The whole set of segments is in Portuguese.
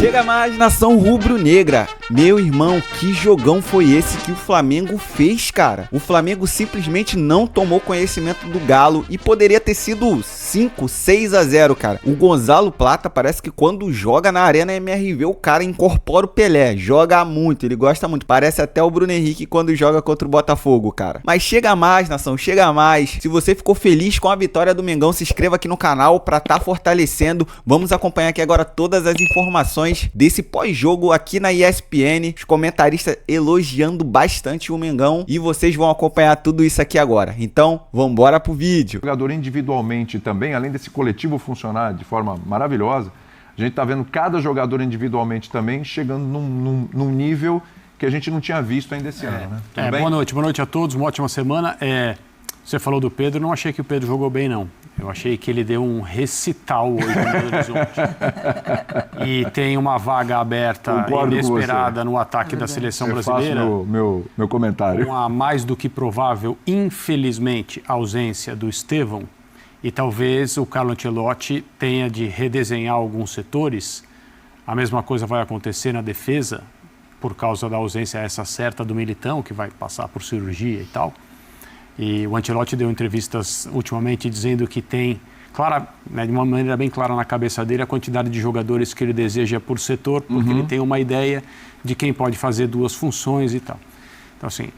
Chega mais, nação rubro-negra. Meu irmão, que jogão foi esse que o Flamengo fez, cara? O Flamengo simplesmente não tomou conhecimento do Galo e poderia ter sido 5, 6-0, cara. O Gonzalo Plata parece que quando joga na Arena MRV, o cara incorpora o Pelé. Joga muito, ele gosta muito. Parece até o Bruno Henrique quando joga contra o Botafogo, cara. Mas chega mais, nação, chega mais. Se você ficou feliz com a vitória do Mengão, se inscreva aqui no canal pra tá fortalecendo. Vamos acompanhar aqui agora todas as informações desse pós-jogo aqui na ESPN, os comentaristas elogiando bastante o Mengão e vocês vão acompanhar tudo isso aqui agora. Então, vambora pro vídeo. O jogador individualmente também, além desse coletivo funcionar de forma maravilhosa, a gente tá vendo cada jogador individualmente também chegando num nível que a gente não tinha visto ainda esse ano, né? Boa noite a todos, uma ótima semana. Você falou do Pedro, não achei que o Pedro jogou bem, não. Eu achei que ele deu um recital hoje no Belo Horizonte. E tem uma vaga aberta, inesperada, no ataque da seleção brasileira. Eu faço meu comentário. Com a mais do que provável, infelizmente, ausência do Estevão. E talvez o Carlo Ancelotti tenha de redesenhar alguns setores. A mesma coisa vai acontecer na defesa, por causa da ausência essa certa do Militão, que vai passar por cirurgia e tal. E o Ancelotti deu entrevistas ultimamente dizendo que tem, de uma maneira bem clara na cabeça dele, a quantidade de jogadores que ele deseja por setor, porque ele tem uma ideia de quem pode fazer duas funções e tal. Então, assim,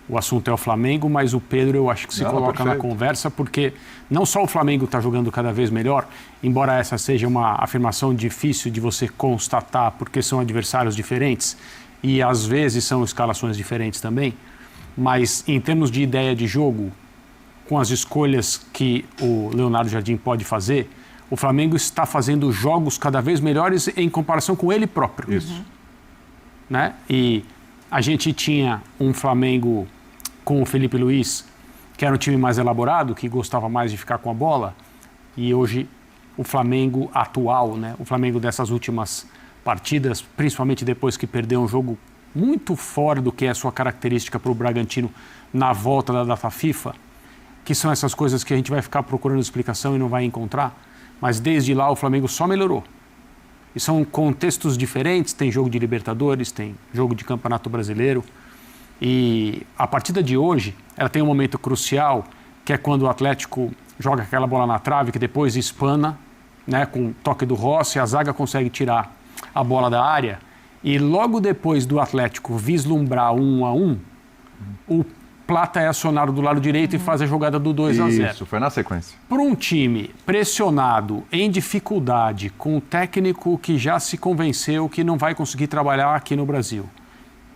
o assunto é o Flamengo, mas o Pedro eu acho que se coloca na conversa, porque não só o Flamengo está jogando cada vez melhor, embora essa seja uma afirmação difícil de você constatar, porque são adversários diferentes e às vezes são escalações diferentes também, mas em termos de ideia de jogo, com as escolhas que o Leonardo Jardim pode fazer, o Flamengo está fazendo jogos cada vez melhores em comparação com ele próprio. Isso. Né? E a gente tinha um Flamengo com o Felipe Luiz, que era um time mais elaborado, que gostava mais de ficar com a bola, e hoje o Flamengo atual, né? O Flamengo dessas últimas partidas, principalmente depois que perdeu um jogo muito fora do que é a sua característica para o Bragantino na volta da data FIFA, que são essas coisas que a gente vai ficar procurando explicação e não vai encontrar, mas desde lá o Flamengo só melhorou. E são contextos diferentes, tem jogo de Libertadores, tem jogo de Campeonato Brasileiro, e a partida de hoje, ela tem um momento crucial, que é quando o Atlético joga aquela bola na trave, que depois espana, né, com o toque do Rossi, a zaga consegue tirar a bola da área. E logo depois do Atlético vislumbrar 1-1, o Plata é acionado do lado direito e faz a jogada do 2-0. Isso, foi na sequência. Para um time pressionado, em dificuldade, com um técnico que já se convenceu que não vai conseguir trabalhar aqui no Brasil,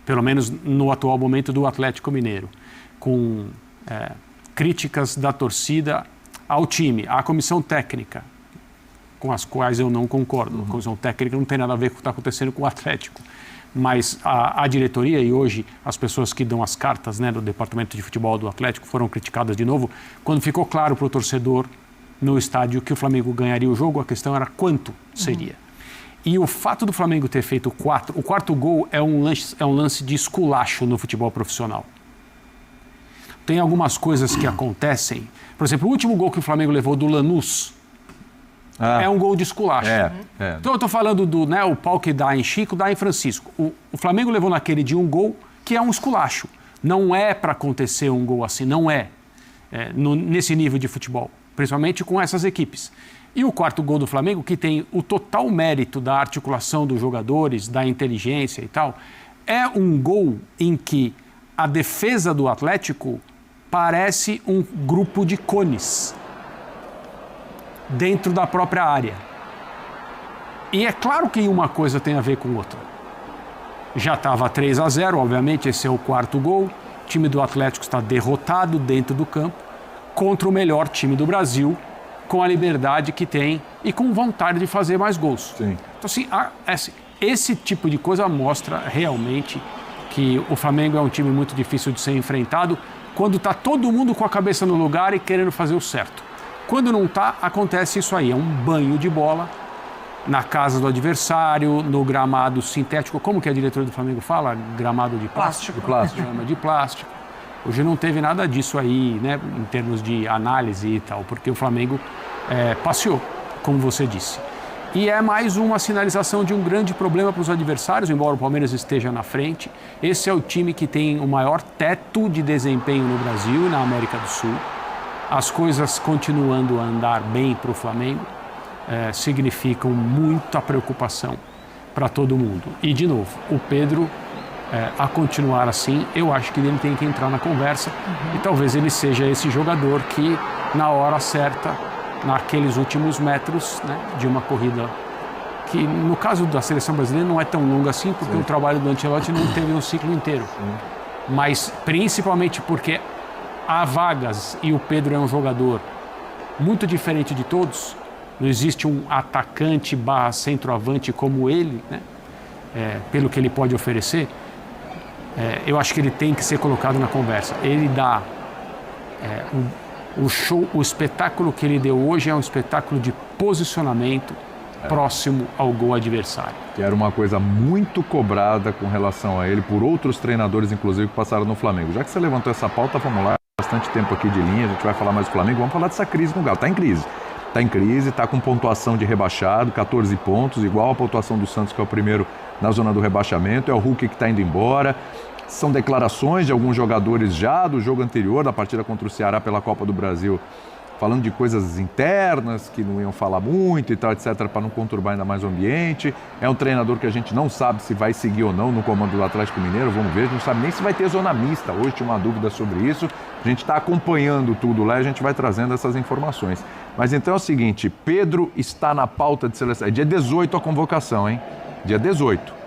pelo menos no atual momento do Atlético Mineiro, com críticas da torcida ao time, à comissão técnica, com as quais eu não concordo. A comissão técnica não tem nada a ver com o que está acontecendo com o Atlético. Mas a diretoria e hoje as pessoas que dão as cartas, né, do departamento de futebol do Atlético foram criticadas de novo. Quando ficou claro para o torcedor no estádio que o Flamengo ganharia o jogo, a questão era quanto seria. E o fato do Flamengo ter feito o quarto gol é um lance de esculacho no futebol profissional. Tem algumas coisas que acontecem. Por exemplo, o último gol que o Flamengo levou do Lanús, é um gol de esculacho. Então eu estou falando do o pau que dá em Chico, dá em Francisco. O Flamengo levou naquele dia um gol que é um esculacho. Não é para acontecer um gol assim, não é, nesse nível de futebol, principalmente com essas equipes. E o quarto gol do Flamengo, que tem o total mérito da articulação dos jogadores, da inteligência e tal, é um gol em que a defesa do Atlético parece um grupo de cones dentro da própria área. E é claro que uma coisa tem a ver com outra. Já estava 3-0, obviamente, esse é o quarto gol. O time do Atlético está derrotado dentro do campo contra o melhor time do Brasil, com a liberdade que tem e com vontade de fazer mais gols. Sim. Então, assim, esse tipo de coisa mostra realmente que o Flamengo é um time muito difícil de ser enfrentado quando está todo mundo com a cabeça no lugar e querendo fazer o certo. Quando não está, acontece isso aí, é um banho de bola na casa do adversário, no gramado sintético. Como que a diretoria do Flamengo fala? Gramado de plástico? De plástico. Hoje não teve nada disso aí, né, em termos de análise e tal, porque o Flamengo passeou, como você disse. E é mais uma sinalização de um grande problema para os adversários, embora o Palmeiras esteja na frente. Esse é o time que tem o maior teto de desempenho no Brasil e na América do Sul. As coisas continuando a andar bem para o Flamengo significam muita preocupação para todo mundo. E, de novo, o Pedro, a continuar assim, eu acho que ele tem que entrar na conversa e talvez ele seja esse jogador que, na hora certa, naqueles últimos metros, né, de uma corrida que, no caso da seleção brasileira, não é tão longa assim, porque o trabalho do Ancelotti não teve um ciclo inteiro. Mas, principalmente porque há vagas e o Pedro é um jogador muito diferente de todos, não existe um atacante / centroavante como ele, né, pelo que ele pode oferecer, eu acho que ele tem que ser colocado na conversa. Ele dá o espetáculo que ele deu hoje é um espetáculo de posicionamento próximo ao gol adversário. Que era uma coisa muito cobrada com relação a ele por outros treinadores, inclusive, que passaram no Flamengo. Já que você levantou essa pauta, vamos lá, bastante tempo aqui de linha, a gente vai falar mais do Flamengo, vamos falar dessa crise no Galo. Está em crise. Está em crise, está com pontuação de rebaixado, 14 pontos, igual a pontuação do Santos, que é o primeiro na zona do rebaixamento, é o Hulk que está indo embora. São declarações de alguns jogadores já do jogo anterior, da partida contra o Ceará pela Copa do Brasil, falando de coisas internas, que não iam falar muito e tal, etc., para não conturbar ainda mais o ambiente. É um treinador que a gente não sabe se vai seguir ou não no comando do Atlético Mineiro, vamos ver, a gente não sabe nem se vai ter zona mista. Hoje tinha uma dúvida sobre isso, a gente está acompanhando tudo lá e a gente vai trazendo essas informações. Mas então é o seguinte, Pedro está na pauta de seleção, é dia 18 a convocação, hein? Dia 18.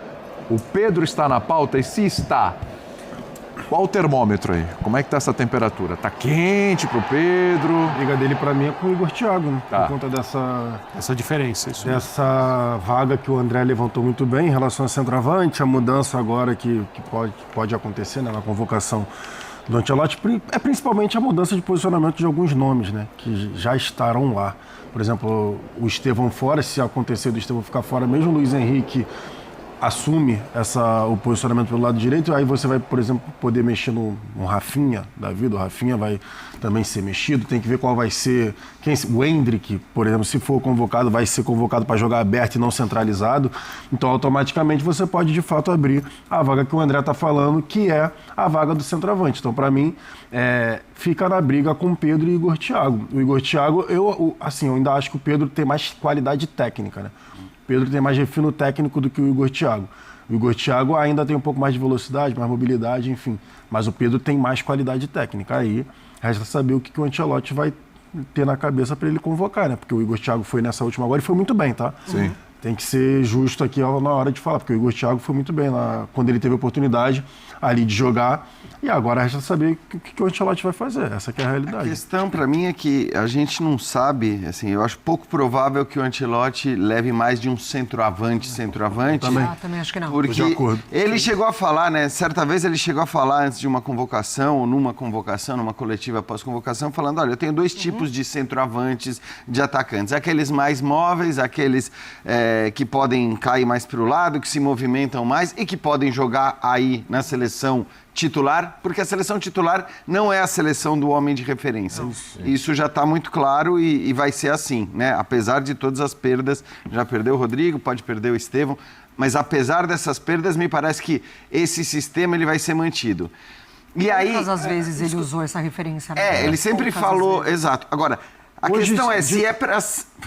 O Pedro está na pauta e se está... Qual o termômetro aí? Como é que tá essa temperatura? Tá quente pro Pedro? A briga dele pra mim é com o Igor Thiago, né? Tá. Por conta Essa diferença, isso. dessa vaga que o André levantou muito bem em relação ao centroavante, a mudança agora que pode acontecer, né, na convocação do Ancelotti, é principalmente a mudança de posicionamento de alguns nomes, né, que já estarão lá. Por exemplo, o Estevão fora, se acontecer do Estevão ficar fora, mesmo o Luiz Henrique assume o posicionamento pelo lado direito, aí você vai, por exemplo, poder mexer no Rafinha da vida, o Rafinha vai também ser mexido, tem que ver qual vai ser, o Endrick, por exemplo, se for convocado, vai ser convocado para jogar aberto e não centralizado, então automaticamente você pode de fato abrir a vaga que o André está falando, que é a vaga do centroavante. Então, para mim, fica na briga com o Pedro e Igor Thiago. O Igor Thiago, eu ainda acho que o Pedro tem mais qualidade técnica, né? Pedro tem mais refino técnico do que o Igor Thiago. O Igor Thiago ainda tem um pouco mais de velocidade, mais mobilidade, enfim. Mas o Pedro tem mais qualidade técnica. Aí resta saber o que o Ancelotti vai ter na cabeça para ele convocar, né? Porque o Igor Thiago foi nessa última agora e foi muito bem, tá? Sim. Tem que ser justo aqui na hora de falar, porque o Igor Thiago foi muito bem quando ele teve a oportunidade ali de jogar. E agora resta saber o que o Ancelotti vai fazer. Essa que é a realidade. A questão para mim é que a gente não sabe, assim, eu acho pouco provável que o Ancelotti leve mais de um centroavante. Também acho que não. Porque de acordo. ele chegou a falar, né? Certa vez ele chegou a falar antes de uma convocação, ou numa convocação, numa coletiva pós-convocação, falando, olha, eu tenho dois tipos de centroavantes, de atacantes. Aqueles mais móveis, aqueles que podem cair mais para o lado, que se movimentam mais e que podem jogar aí na seleção titular, porque a seleção titular não é a seleção do homem de referência. Isso já está muito claro e vai ser assim, né? Apesar de todas as perdas, já perdeu o Rodrigo, pode perder o Estevão, mas apesar dessas perdas, me parece que esse sistema ele vai ser mantido. E aí, às vezes ele usou essa referência. Né? Ele sempre falou, exato. Agora, a questão é se é para...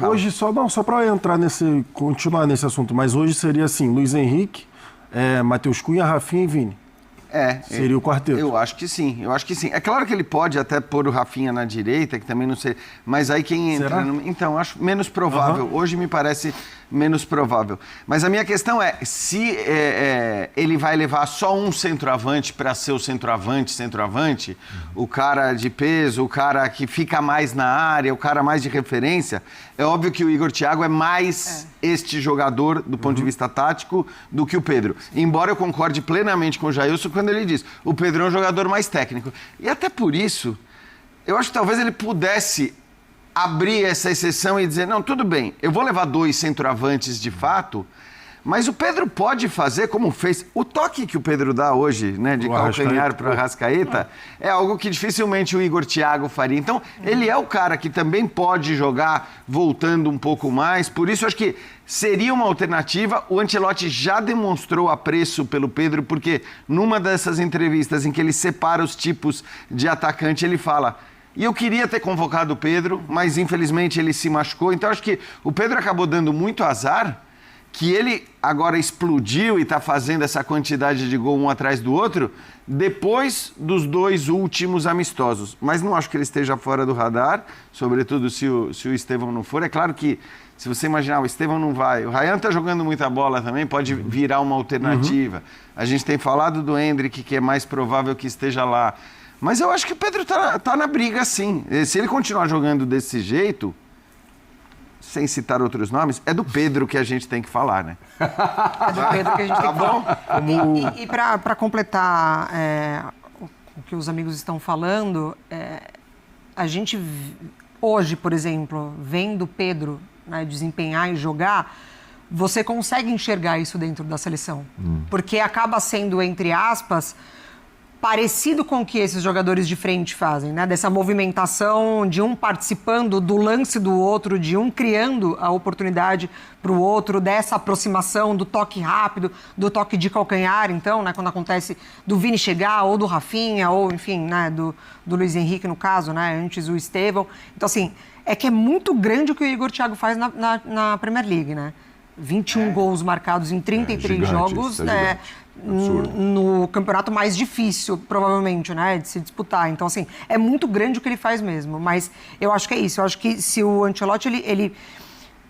Hoje, só para continuar nesse assunto, mas hoje seria assim, Luiz Henrique, Matheus Cunha, Rafinha e Vini. Seria o quarteto. Eu acho que sim. É claro que ele pode até pôr o Rafinha na direita, que também não sei. Mas aí quem entra... Então, acho menos provável. Hoje me parece menos provável. Mas a minha questão é, se ele vai levar só um centroavante para ser o centroavante, o cara de peso, o cara que fica mais na área, o cara mais de referência, é óbvio que o Igor Thiago é mais este jogador do ponto de vista tático do que o Pedro. Embora eu concorde plenamente com o Jailson quando ele diz, o Pedro é um jogador mais técnico. E até por isso, eu acho que talvez ele pudesse abrir essa exceção e dizer, não, tudo bem, eu vou levar dois centroavantes de fato, Mas o Pedro pode fazer como fez. O toque que o Pedro dá hoje, né, de calcanhar para o Arrascaeta, é algo que dificilmente o Igor Thiago faria. Então, ele é o cara que também pode jogar voltando um pouco mais. Por isso, acho que seria uma alternativa. O Ancelotti já demonstrou apreço pelo Pedro, porque numa dessas entrevistas em que ele separa os tipos de atacante, ele fala: e eu queria ter convocado o Pedro, mas infelizmente ele se machucou. Então, acho que o Pedro acabou dando muito azar, que ele agora explodiu e está fazendo essa quantidade de gol um atrás do outro, depois dos 2 últimos amistosos. Mas não acho que ele esteja fora do radar, sobretudo se o Estevão não for. É claro que, se você imaginar, o Estevão não vai, o Ryan está jogando muita bola também, pode virar uma alternativa. A gente tem falado do Endrick, que é mais provável que esteja lá. Mas eu acho que o Pedro tá na briga, sim. Se ele continuar jogando desse jeito, sem citar outros nomes, é do Pedro que a gente tem que falar, né? É do Pedro que a gente tem que falar. E para completar o que os amigos estão falando, a gente hoje, por exemplo, vendo o Pedro, né, desempenhar e jogar, você consegue enxergar isso dentro da seleção. Porque acaba sendo, entre aspas, parecido com o que esses jogadores de frente fazem, né? Dessa movimentação de um participando do lance do outro, de um criando a oportunidade para o outro, dessa aproximação, do toque rápido, do toque de calcanhar, então, né? Quando acontece do Vini chegar, ou do Rafinha, ou, enfim, né? Do Luiz Henrique, no caso, né? Antes o Estevão. Então, assim, é que é muito grande o que o Igor Thiago faz na Premier League, né? 21 gols marcados em 33 jogos, no campeonato mais difícil, provavelmente, né, de se disputar. Então, assim, é muito grande o que ele faz mesmo. Mas eu acho que é isso. Eu acho que se o Ancelotti, ele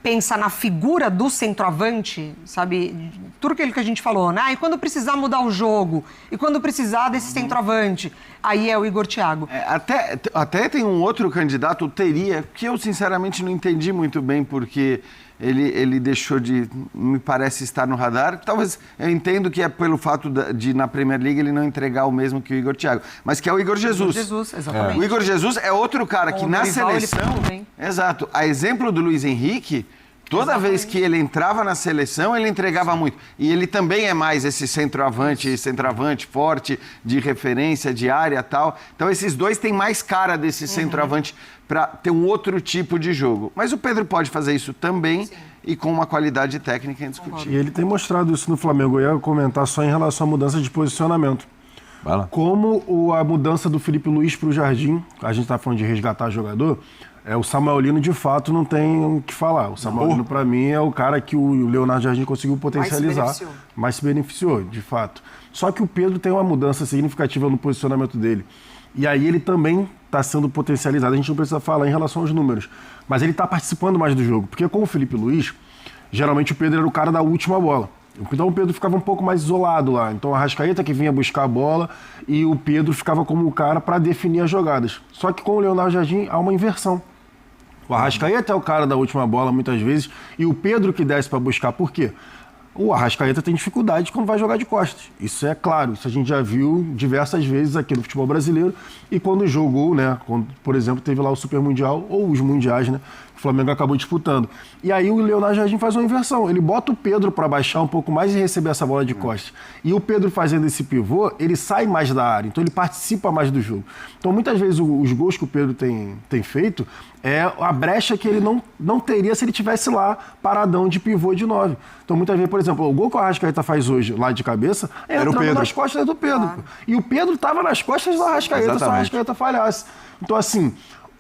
pensa na figura do centroavante, sabe, tudo aquilo que a gente falou, né, e quando precisar mudar o jogo, e quando precisar desse centroavante, aí é o Igor Thiago. Até tem um outro candidato, que eu sinceramente não entendi muito bem, porque ele deixou de, me parece, estar no radar. Talvez, eu entendo que é pelo fato de na Premier League ele não entregar o mesmo que o Igor Thiago, mas que é o Igor Jesus. Igor Jesus, exatamente. O Igor Jesus é outro cara que na seleção... Exato. A exemplo do Luiz Henrique, toda vez que ele entrava na seleção, ele entregava muito. E ele também é mais esse centroavante forte, de referência, de área e tal. Então, esses dois têm mais cara desse centroavante para ter um outro tipo de jogo. Mas o Pedro pode fazer isso também, e com uma qualidade técnica indiscutível. E ele tem mostrado isso no Flamengo. Eu ia comentar só em relação à mudança de posicionamento. Como a mudança do Felipe Luiz para o Jardim, a gente está falando de resgatar jogador, o Samuelino, de fato, não tem o que falar. O Samuelino, para mim, é o cara que o Leonardo Jardim conseguiu potencializar, mas se beneficiou, de fato. Só que o Pedro tem uma mudança significativa no posicionamento dele. E aí ele também está sendo potencializado. A gente não precisa falar em relação aos números, mas ele está participando mais do jogo. Porque com o Felipe Luiz, geralmente o Pedro era o cara da última bola. Então o Pedro ficava um pouco mais isolado lá. Então a Arrascaeta que vinha buscar a bola e o Pedro ficava como o cara para definir as jogadas. Só que com o Leonardo Jardim há uma inversão. O Arrascaeta é o cara da última bola muitas vezes e o Pedro que desce para buscar. Por quê? O Arrascaeta tem dificuldade quando vai jogar de costas. Isso é claro, isso a gente já viu diversas vezes aqui no futebol brasileiro. E quando jogou, né, quando, por exemplo, teve lá o Super Mundial ou os Mundiais, né, o Flamengo acabou disputando. E aí o Leonardo Jardim faz uma inversão. Ele bota o Pedro para baixar um pouco mais e receber essa bola de costas. E o Pedro fazendo esse pivô, ele sai mais da área, então ele participa mais do jogo. Então muitas vezes os gols que o Pedro tem feito é a brecha que ele não teria se ele tivesse lá paradão de pivô de 9. Então muitas vezes, por exemplo, o gol que o Arrascaeta faz hoje lá de cabeça é entrando nas costas do Pedro. Claro. E o Pedro estava nas costas do Arrascaeta se o Arrascaeta falhasse. Então assim,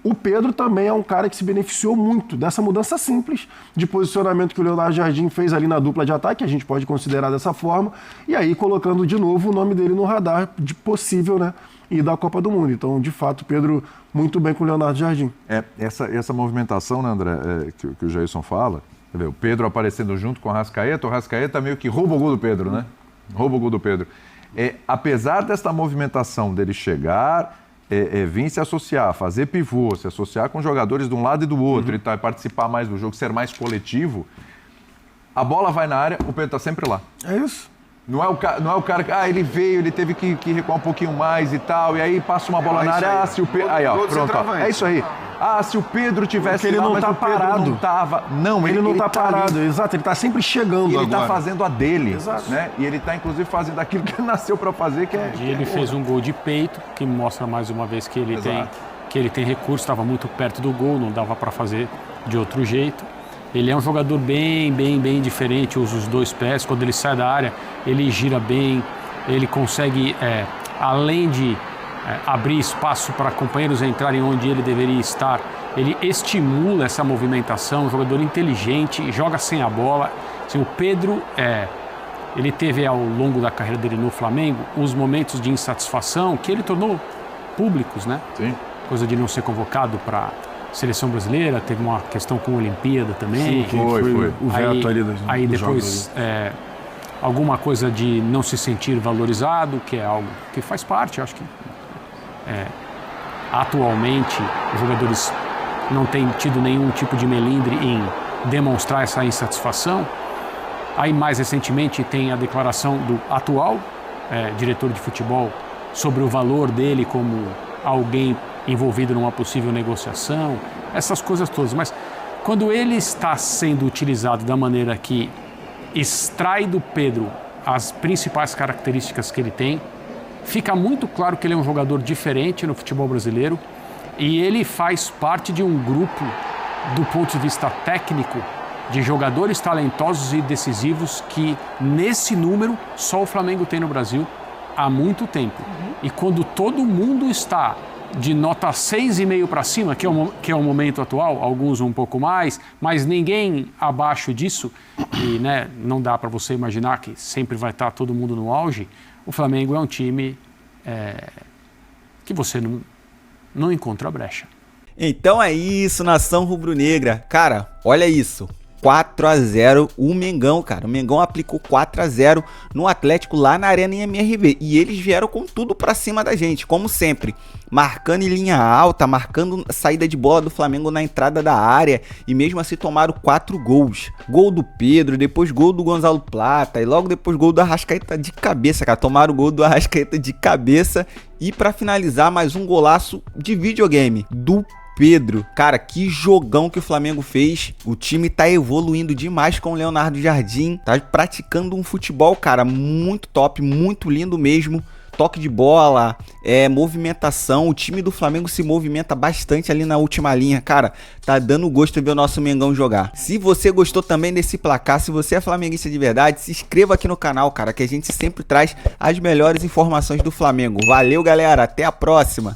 o Pedro também é um cara que se beneficiou muito dessa mudança simples de posicionamento que o Leonardo Jardim fez ali na dupla de ataque, a gente pode considerar dessa forma, e aí colocando de novo o nome dele no radar de possível, né, e da Copa do Mundo. Então, de fato, o Pedro muito bem com o Leonardo Jardim. Essa movimentação, né, André, que o Jailson fala, você vê, o Pedro aparecendo junto com o Arrascaeta meio que rouba o gol do Pedro, né? Rouba o gol do Pedro. Apesar dessa movimentação dele chegar... vir se associar, fazer pivô, se associar com jogadores de um lado e do outro e participar mais do jogo, ser mais coletivo, a bola vai na área, o Pedro está sempre lá. É isso. Não é o cara que, ele veio, ele teve que recuar um pouquinho mais e tal, e aí passa uma bola na área, se o Pedro... Aí, ó, pronto, é isso aí. se o Pedro tivesse Porque ele não tá o Pedro parado. não tava. Não, Ele não tá ali. parado, exato, ele tá sempre chegando E ele agora. tá fazendo a dele, Exato. né? E ele tá, inclusive, fazendo aquilo que ele nasceu para fazer, que é... E ele fez um gol de peito, que mostra mais uma vez que ele tem recurso, estava muito perto do gol, não dava para fazer de outro jeito. Ele é um jogador bem diferente, usa os dois pés, quando ele sai da área, ele gira bem, ele consegue, além de abrir espaço para companheiros entrarem onde ele deveria estar, ele estimula essa movimentação, um jogador inteligente, joga sem a bola. Assim, o Pedro, ele teve ao longo da carreira dele no Flamengo uns momentos de insatisfação que ele tornou públicos, né? Sim. Coisa de não ser convocado para seleção brasileira, teve uma questão com a Olimpíada também. Sim, foi o veto ali dos aí dos depois jogos. alguma coisa de não se sentir valorizado, que é algo que faz parte, acho que atualmente os jogadores não têm tido nenhum tipo de melindre em demonstrar essa insatisfação. Aí mais recentemente tem a declaração do atual diretor de futebol sobre o valor dele como alguém envolvido numa possível negociação, essas coisas todas. Mas quando ele está sendo utilizado da maneira que extrai do Pedro as principais características que ele tem, fica muito claro que ele é um jogador diferente no futebol brasileiro e ele faz parte de um grupo, do ponto de vista técnico, de jogadores talentosos e decisivos que, nesse número, só o Flamengo tem no Brasil há muito tempo. E quando todo mundo está de nota 6,5 para cima, que é o momento atual, alguns um pouco mais, mas ninguém abaixo disso, e né, não dá para você imaginar que sempre vai estar todo mundo no auge, o Flamengo é um time que você não encontra brecha. Então é isso, nação rubro-negra. Cara, olha isso. 4-0 o Mengão, cara. O Mengão aplicou 4-0 no Atlético lá na Arena MRV. E eles vieram com tudo pra cima da gente, como sempre. Marcando em linha alta, marcando saída de bola do Flamengo na entrada da área. E mesmo assim tomaram 4 gols. Gol do Pedro, depois gol do Gonzalo Plata. E logo depois gol do Arrascaeta de cabeça, cara. Tomaram o gol do Arrascaeta de cabeça. E pra finalizar, mais um golaço de videogame do Pedro. Cara, que jogão que o Flamengo fez. O time tá evoluindo demais com o Leonardo Jardim. Tá praticando um futebol, cara, muito top, muito lindo mesmo. Toque de bola, movimentação. O time do Flamengo se movimenta bastante ali na última linha. Cara, tá dando gosto de ver o nosso Mengão jogar. Se você gostou também desse placar, se você é flamenguista de verdade, se inscreva aqui no canal, cara, que a gente sempre traz as melhores informações do Flamengo. Valeu, galera. Até a próxima.